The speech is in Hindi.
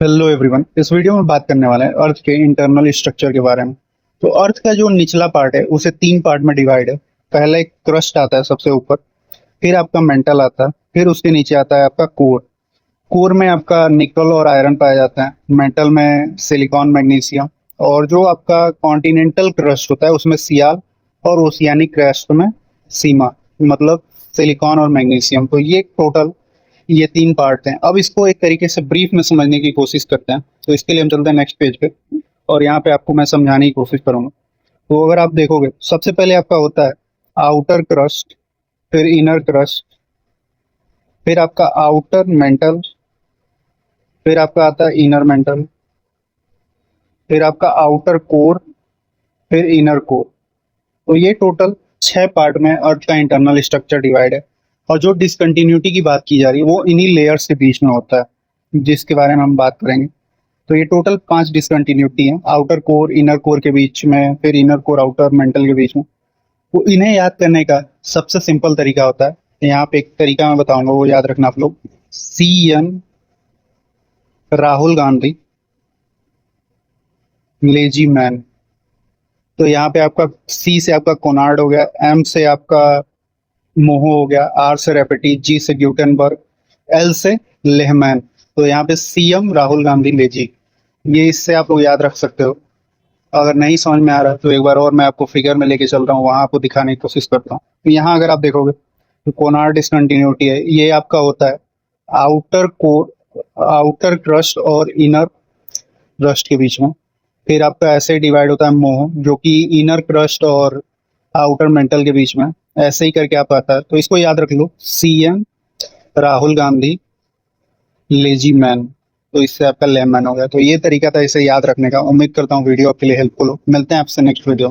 Hello everyone. इस वीडियो में बात करने वाले हैं अर्थ के इंटरनल स्ट्रक्चर के बारे में। तो अर्थ का जो निचला पार्ट है उसे तीन पार्ट में डिवाइड है। पहला एक क्रस्ट आता है सबसे ऊपर, फिर आपका मेंटल आता है, फिर उसके नीचे आता है आपका कोर। कोर में आपका निकल और आयरन पाया जाता है, मेटल में सिलिकॉन मैग्नीशियम, और जो आपका कॉन्टिनेंटल क्रस्ट होता है उसमें सियाल, और ओशियानिक क्रस्ट में सीमा, मतलब सिलिकॉन और मैग्नीशियम। तो ये टोटल ये तीन पार्ट हैं। अब इसको एक तरीके से ब्रीफ में समझने की कोशिश करते हैं। तो इसके लिए हम चलते हैं नेक्स्ट पेज पे, और यहाँ पे आपको मैं समझाने की कोशिश करूंगा। तो अगर आप देखोगे, सबसे पहले आपका होता है आउटर क्रस्ट, फिर इनर क्रस्ट, फिर आपका आउटर मेंटल, फिर आपका आता है इनर मेंटल, फिर आपका आउटर कोर, फिर इनर कोर। तो ये टोटल छह पार्ट में अर्थ का इंटरनल स्ट्रक्चर डिवाइड है। और जो डिसकंटिन्यूटी की बात की जा रही है वो इन्हीं लेयर्स के बीच में होता है, जिसके बारे में हम बात करेंगे। तो ये टोटल पांच डिसकंटिन्यूटी है, आउटर कोर इनर कोर के बीच में, फिर इनर कोर आउटर मेंटल के बीच में। तो इन्हें याद करने का सबसे सिंपल तरीका होता है, यहाँ पे एक तरीका मैं बताऊंगा, वो याद रखना आप लोग। CN Rahul Gandhi lazy man. तो यहाँ पे आपका C से आपका कोनार्ड हो गया, M से आपका मोहो हो गया, R से रेपेटी, G से ग्यूटेनबर्ग, L से लेहमैन। तो यहाँ पे CM राहुल गांधी लेजी, ये इससे आप लोग याद रख सकते हो। अगर नहीं समझ में आ रहा है तो एक बार और मैं आपको फिगर में लेके चल रहा हूँ, वहां आपको दिखाने की कोशिश करता हूँ। तो यहाँ अगर आप देखोगे तो कोनार्ड डिसकंटिन्यूटी है, ये आपका होता है आउटर कोर, आउटर क्रस्ट और इनर क्रस्ट के बीच में। फिर आपका ऐसे डिवाइड होता है मोह, जो कि इनर क्रस्ट और आउटर मेंटल के बीच में। ऐसे ही करके आप आता है, तो इसको याद रख लो, CM Rahul Gandhi lazy man. तो इससे आपका लेमन हो गया। तो ये तरीका था इसे याद रखने का। उम्मीद करता हूँ वीडियो आपके लिए हेल्पफुल हो। मिलते हैं आपसे नेक्स्ट वीडियो।